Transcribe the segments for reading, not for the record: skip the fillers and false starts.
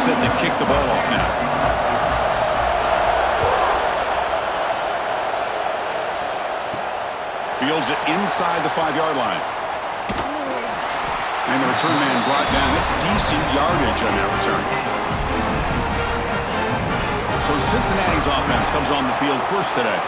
set to kick the ball off now. Fields it inside the 5-yard line. And the return man brought down. That's decent yardage on that return. So Cincinnati's offense comes on the field first today.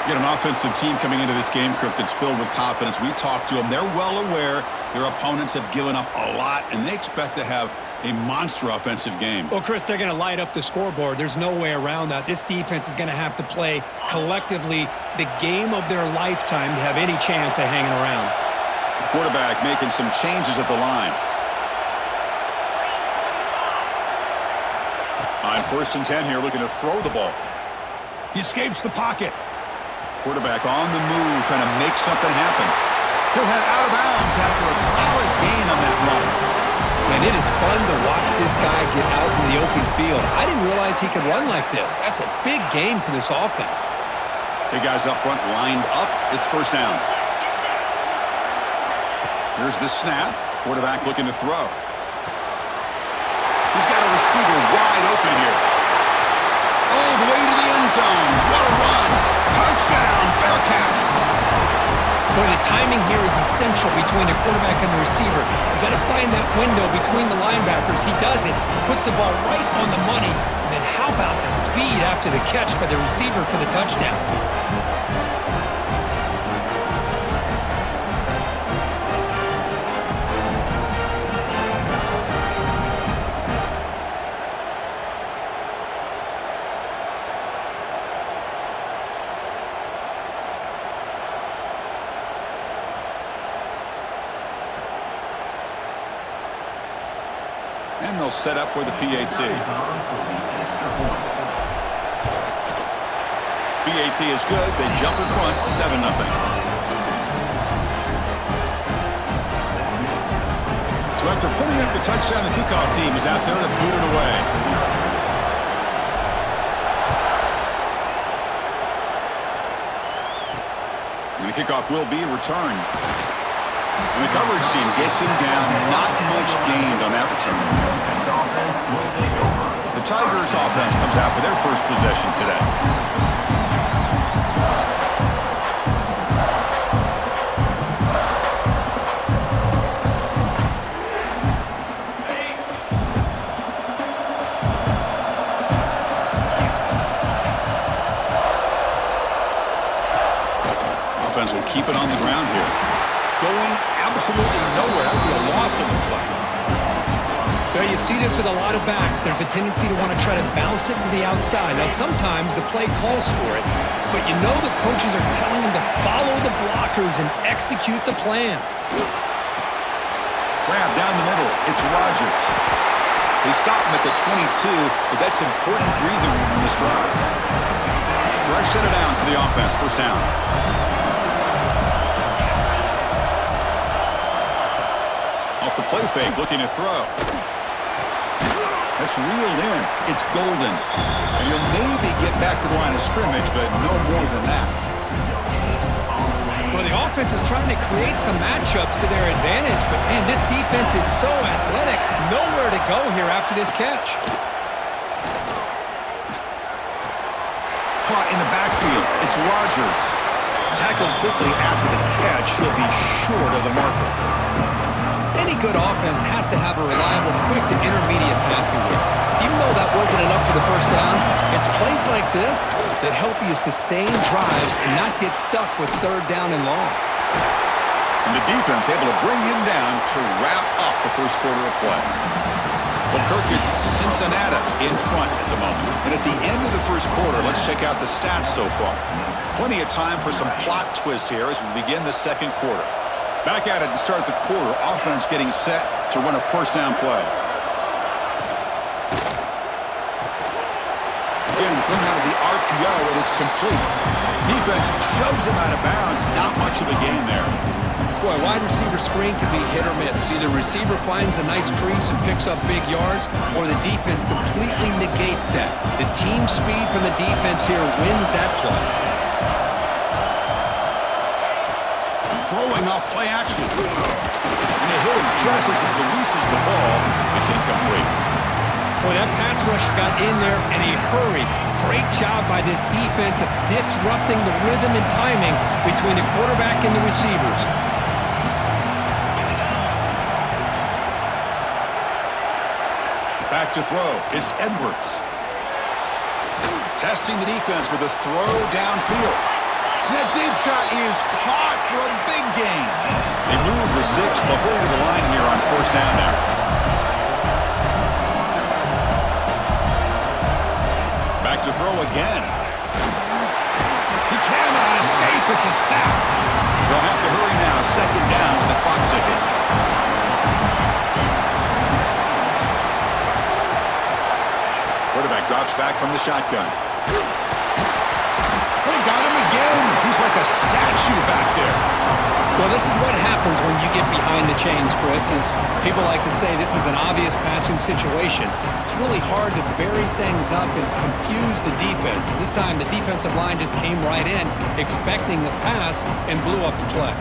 You get an offensive team coming into this game, Kirk, that's filled with confidence. We talked to them. They're well aware their opponents have given up a lot, and they expect to have a monster offensive game. Well, Chris, they're going to light up the scoreboard. There's no way around that. This defense is going to have to play collectively the game of their lifetime to have any chance of hanging around. The quarterback making some changes at the line. On 1st and 10 here, looking to throw the ball. He escapes the pocket. Quarterback on the move, trying to make something happen. He'll head out of bounds after a solid gain on that run. And it is fun to watch this guy get out in the open field. I didn't realize he could run like this. That's a big gain for this offense. Big guys up front lined up. It's 1st down. Here's the snap. Quarterback looking to throw. He's got a receiver wide open here. All the way to the end zone. What a run. Touchdown, Bearcats. Boy, the timing here is essential between the quarterback and the receiver. You got to find that window between the linebackers. He does it, puts the ball right on the money, and then how about the speed after the catch by the receiver for the touchdown? And they'll set up with a PAT. PAT is good. They jump in front, 7-0. So after putting up the touchdown, the kickoff team is out there to boot it away. And the kickoff will be returned. And the coverage team gets him down. Not much gained on that return. The Tigers offense comes out for their first possession today. Offense will keep it on the ground here. Going absolutely nowhere. That would be a loss of the play. Well, you see this with a lot of backs. There's a tendency to want to try to bounce it to the outside. Now, sometimes the play calls for it, but you know the coaches are telling them to follow the blockers and execute the plan. Grab down the middle. It's Rodgers. They stop him at the 22, but that's important breathing room on this drive. Fresh set of downs for the offense. 1st down. Off the play fake, looking to throw. That's reeled in. It's Golden. And he'll maybe get back to the line of scrimmage, but no more than that. Well, the offense is trying to create some matchups to their advantage, but, man, this defense is so athletic. Nowhere to go here after this catch. Caught in the backfield. It's Rodgers. Tackled quickly after the catch. He'll be short of the marker. Any good offense has to have a reliable, quick to intermediate passing game. Even though that wasn't enough for the 1st down, it's plays like this that help you sustain drives and not get stuck with 3rd down and long. And the defense able to bring him down to wrap up the 1st quarter of play. Well, Kirk, is Cincinnati in front at the moment. And at the end of the 1st quarter, let's check out the stats so far. Plenty of time for some plot twists here as we begin the 2nd quarter. Back at it to start the quarter. Offense getting set to run a 1st down play. Again, thrown out of the RPO, and it's complete. Defense shoves him out of bounds. Not much of a gain there. Boy, wide receiver screen can be hit or miss. Either receiver finds a nice crease and picks up big yards, or the defense completely negates that. The team speed from the defense here wins that play. Throwing off play action. And they hit him just as he releases the ball. It's incomplete. Boy, that pass rush got in there in a hurry. Great job by this defense of disrupting the rhythm and timing between the quarterback and the receivers. Back to throw. It's Edwards. Testing the defense with a throw downfield. That deep shot is caught for a big gain. They move the 6 before to the line here on first down now. Back to throw again. He cannot escape. It's a sack. They'll have to hurry now. Second down with the clock ticking. Quarterback drops back from the shotgun. They got him again. He's like a statue back there. Well, this is what happens when you get behind the chains, Chris. As people like to say, this is an obvious passing situation. It's really hard to vary things up and confuse the defense. This time, the defensive line just came right in, expecting the pass, and blew up the play.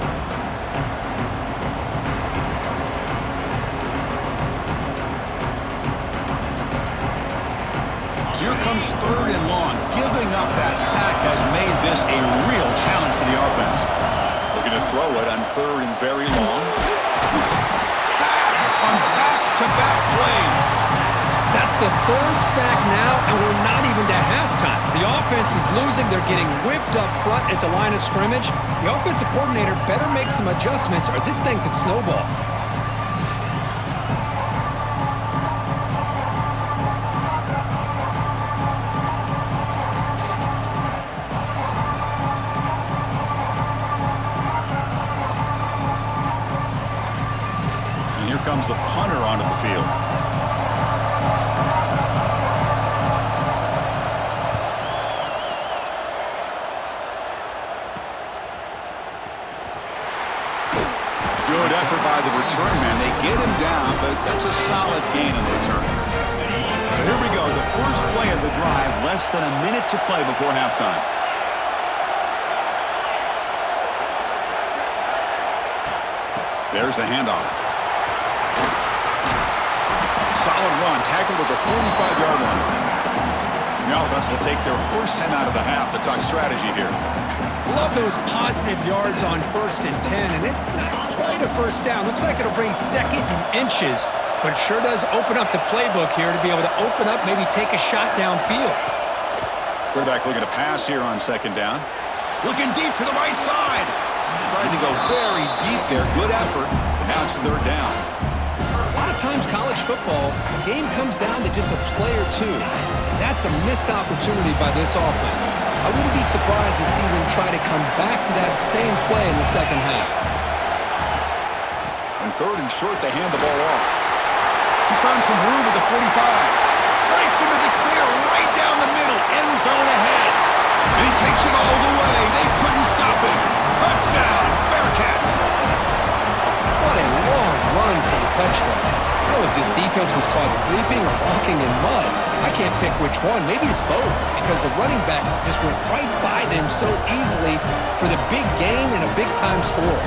So here comes third and long. Giving up that sack has made this a real challenge for the offense. Looking to throw it on third and very long. Sacked on back-to-back plays. That's the third sack now, and we're not even to halftime. The offense is losing. They're getting whipped up front at the line of scrimmage. The offensive coordinator better make some adjustments or this thing could snowball. Comes the punter onto the field. Good effort by the return man. They get him down, but that's a solid gain in the return. So here we go. The first play of the drive, less than a minute to play before halftime. There's the handoff. Solid run, tackled at the 45-yard line. The offense will take their first 10 out of the half. To talk strategy here. Love those positive yards on 1st and 10, and it's not quite a first down. Looks like it'll bring second and inches, but it sure does open up the playbook here to be able to open up, maybe take a shot downfield. Quarterback looking to pass here on second down. Looking deep to the right side. Trying to go very deep there. Good effort, but now it's third down. A lot of times college football, the game comes down to just a play or two. And that's a missed opportunity by this offense. I wouldn't be surprised to see them try to come back to that same play in the second half. On third and short, they hand the ball off. He's found some room at the 45. Breaks into the clear right down the middle. End zone ahead. And he takes it all the way. They couldn't stop him. Touchdown, Bearcats. What a long run for the touchdown. I don't know if this defense was caught sleeping or walking in mud. I can't pick which one. Maybe it's both because the running back just went right by them so easily for the big gain and a big-time score.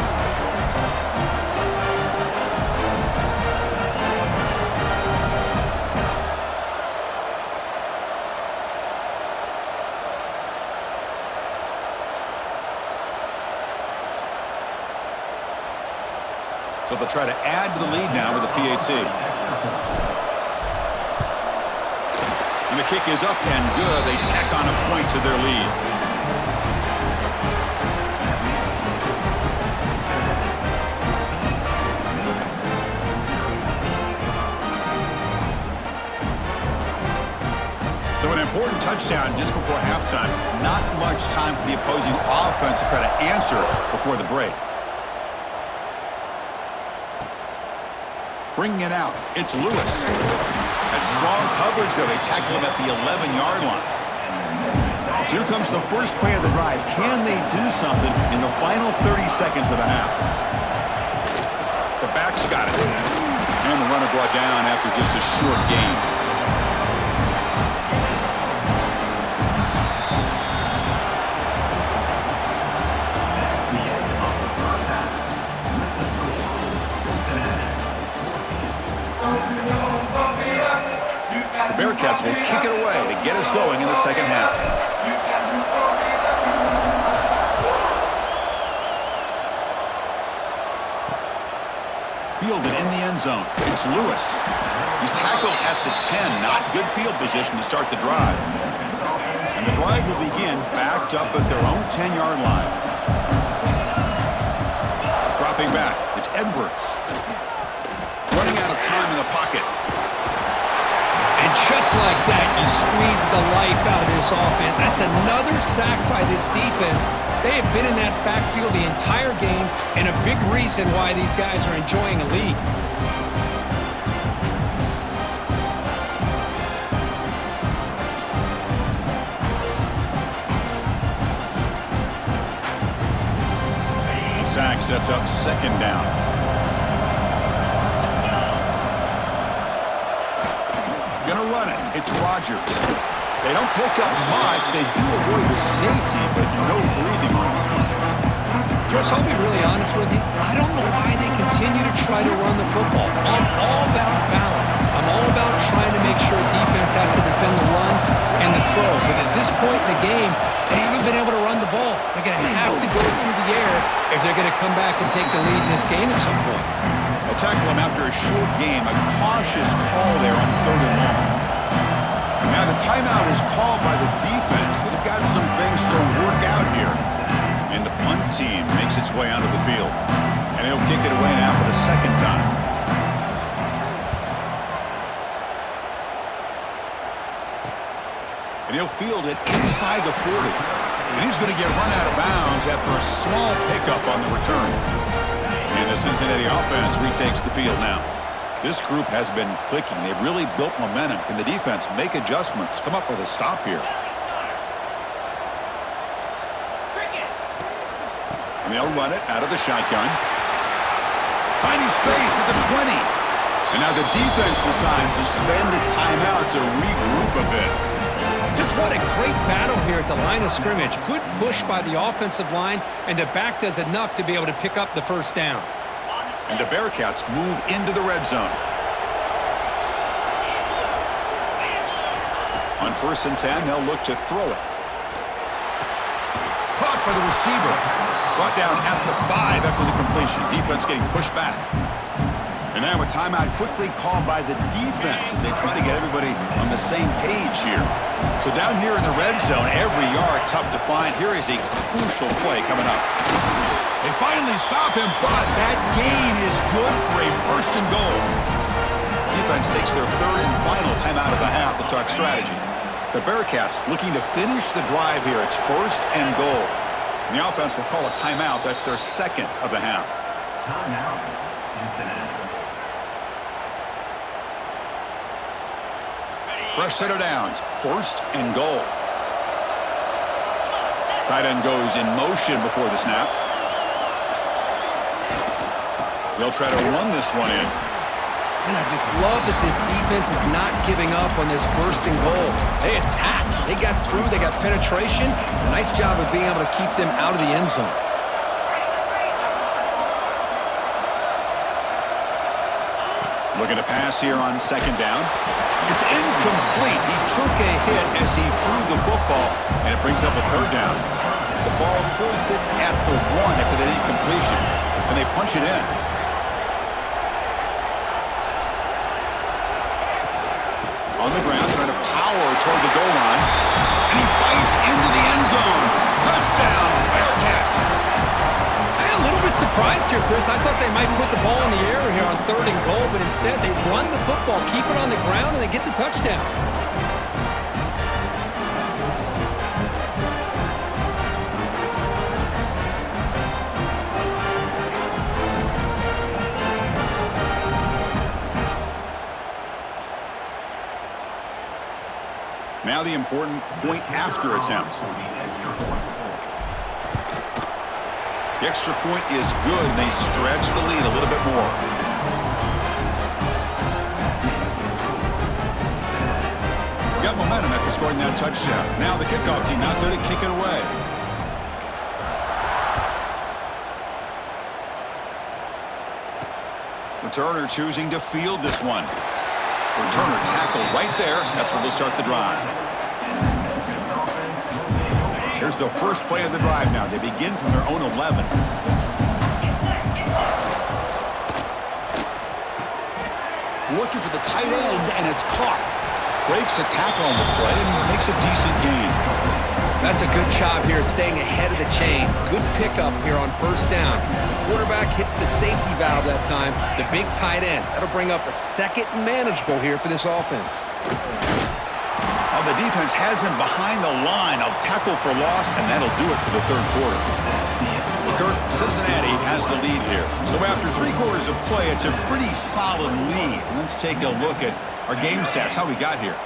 So they'll try to add to the lead now with the PAT. And the kick is up and good. They tack on a point to their lead. So an important touchdown just before halftime. Not much time for the opposing offense to try to answer before the break. Bringing it out, it's Lewis. That strong coverage, though. They tackle him at the 11-yard line. So here comes the first play of the drive. Can they do something in the final 30 seconds of the half? The back's got it. And the runner brought down after just a short gain. The Bearcats will kick it away to get us going in the second half. Fielded in the end zone. It's Lewis. He's tackled at the 10. Not good field position to start the drive. And the drive will begin backed up at their own 10-yard line. Dropping back. It's Edwards. Running out of time in the pocket. And just like that, you squeeze the life out of this offense. That's another sack by this defense. They have been in that backfield the entire game, and a big reason why these guys are enjoying a lead. The sack sets up second down. Gonna run it. It's Rodgers. They don't pick up much. They do avoid the safety, but no breathing room. Chris, I'll be really honest with you. I don't know why they continue to try to run the football. I'm all about balance. I'm all about trying to make sure defense has to defend the run and the throw. But at this point in the game, they haven't been able to run the ball. They're going to have to go through the air if they're going to come back and take the lead in this game at some point. They'll tackle him after a short game. A cautious call there on 3rd and long. And now the timeout is called by the defense. They've got some things to work out here. And the punt team makes its way onto the field. And he'll kick it away now for the second time. And he'll field it inside the 40. And he's going to get run out of bounds after a small pickup on the return. And the Cincinnati offense retakes the field now. This group has been clicking. They've really built momentum. Can the defense make adjustments? Come up with a stop here. And they'll run it out of the shotgun. Finding space at the 20. And now the defense decides to spend a timeout to regroup a bit. Just what a great battle here at the line of scrimmage. Good push by the offensive line, and the back does enough to be able to pick up the first down. And the Bearcats move into the red zone. On 1st and 10, they'll look to throw it. Caught by the receiver. Brought down at the 5 after the completion. Defense getting pushed back. And now a timeout quickly called by the defense as they try to get everybody on the same page here. So down here in the red zone, every yard tough to find. Here is a crucial play coming up. They finally stop him, but that gain is good for a 1st and goal. Defense takes their 3rd and final timeout of the half to talk strategy. The Bearcats looking to finish the drive here. It's 1st and goal. And the offense will call a timeout. That's their 2nd of the half. Timeout, Cincinnati. Fresh set of downs. 1st and goal. Tight end goes in motion before the snap. They'll try to run this one in. And I just love that this defense is not giving up on this 1st and goal. They attacked. They got through. They got penetration. A nice job of being able to keep them out of the end zone. Looking to pass here on 2nd down. It's incomplete. He took a hit as he threw the football, and it brings up a 3rd down. The ball still sits at the 1 after that incompletion, and they punch it in. On the ground, trying to power toward the goal line. And he fights into the end zone. Touchdown, Bearcats. I'm a little bit surprised here, Chris. I thought they might put the ball in the air here on 3rd and goal, but instead they run the football, keep it on the ground, and they get the touchdown. Now the important point after attempt. The extra point is good, and they stretch the lead a little bit more. Got momentum after scoring that touchdown. Now the kickoff team out there to kick it away. Returner choosing to field this one. Returner tackled right there. That's where they'll start the drive. Here's the first play of the drive now. They begin from their own 11. Looking for the tight end, and it's caught. Breaks a tackle on the play and makes a decent gain. That's a good job here, staying ahead of the chains. Good pickup here on first down. The quarterback hits the safety valve that time, the big tight end. That'll bring up a second and manageable here for this offense. Oh, the defense has him behind the line. A tackle for loss, and that'll do it for the third quarter. Kirk, Cincinnati has the lead here. So after 3 quarters of play, it's a pretty solid lead. Let's take a look at our game stats, how we got here.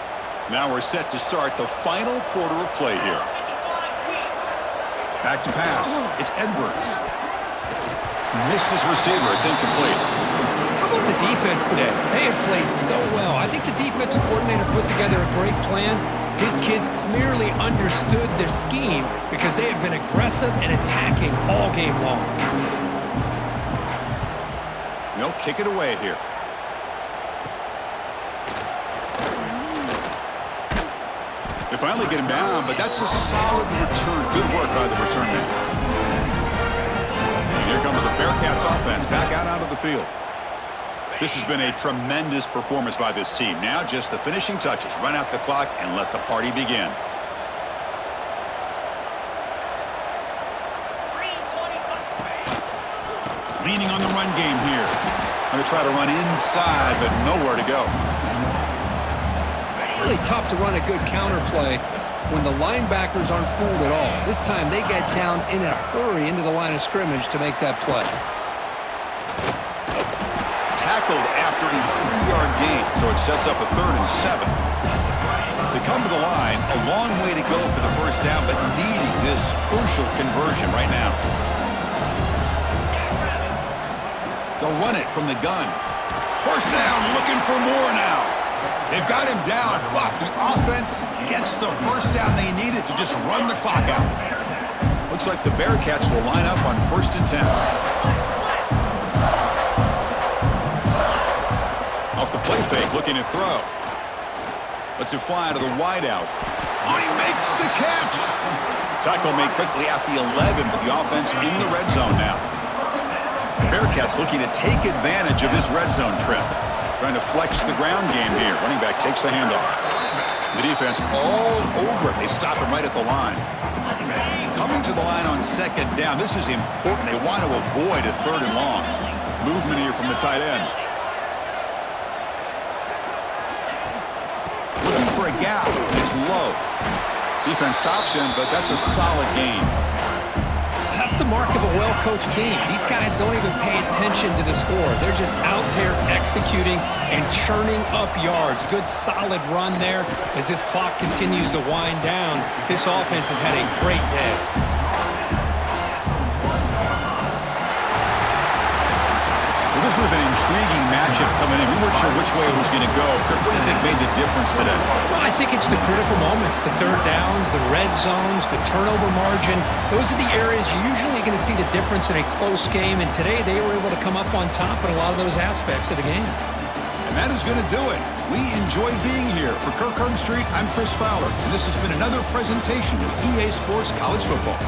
Now we're set to start the final quarter of play here. Back to pass. It's Edwards. Missed his receiver. It's incomplete. How about the defense today? They have played so well. I think the defensive coordinator put together a great plan. His kids clearly understood their scheme because they have been aggressive and attacking all game long. They'll kick it away here. They finally get him down, but that's a solid return. Good work by the return man. And here comes the Bearcats offense back out onto the field. This has been a tremendous performance by this team. Now just the finishing touches. Run out the clock and let the party begin. Leaning on the run game here. Going to try to run inside, but nowhere to go. Really tough to run a good counter play when the linebackers aren't fooled at all. This time they get down in a hurry into the line of scrimmage to make that play. Tackled after a 3-yard gain, so it sets up a 3rd and 7. They come to the line, a long way to go for the first down, but needing this crucial conversion right now. They'll run it from the gun. First down, looking for more now. They've got him down, but the offense gets the first down they needed to just run the clock out. Looks like the Bearcats will line up on 1st and 10. Off the play fake, looking to throw. Lets it fly to the wideout. Oh, he makes the catch! Tackle made quickly at the 11, but the offense in the red zone now. Bearcats looking to take advantage of this red zone trip. Trying to flex the ground game here. Running back takes the handoff. The defense all over it. They stop him right at the line. Coming to the line on 2nd down. This is important. They want to avoid a 3rd and long. Movement here from the tight end. Looking for a gap. It's low. Defense stops him, but that's a solid gain. That's the mark of a well-coached team. These guys don't even pay attention to the score. They're just out there executing and churning up yards. Good, solid run there as this clock continues to wind down. This offense has had a great day. Well, this was an intriguing matchup coming in. We weren't sure which way it was going to go. Kirk, what do you think made the difference today? Well, I think it's the critical moments, the 3rd downs, the red zones, the turnover margin. Those are the areas you're usually going to see the difference in a close game, and today they were able to come up on top in a lot of those aspects of the game. And that is going to do it. We enjoyed being here. For Kirk Herbstreit, I'm Chris Fowler, and this has been another presentation of EA Sports College Football.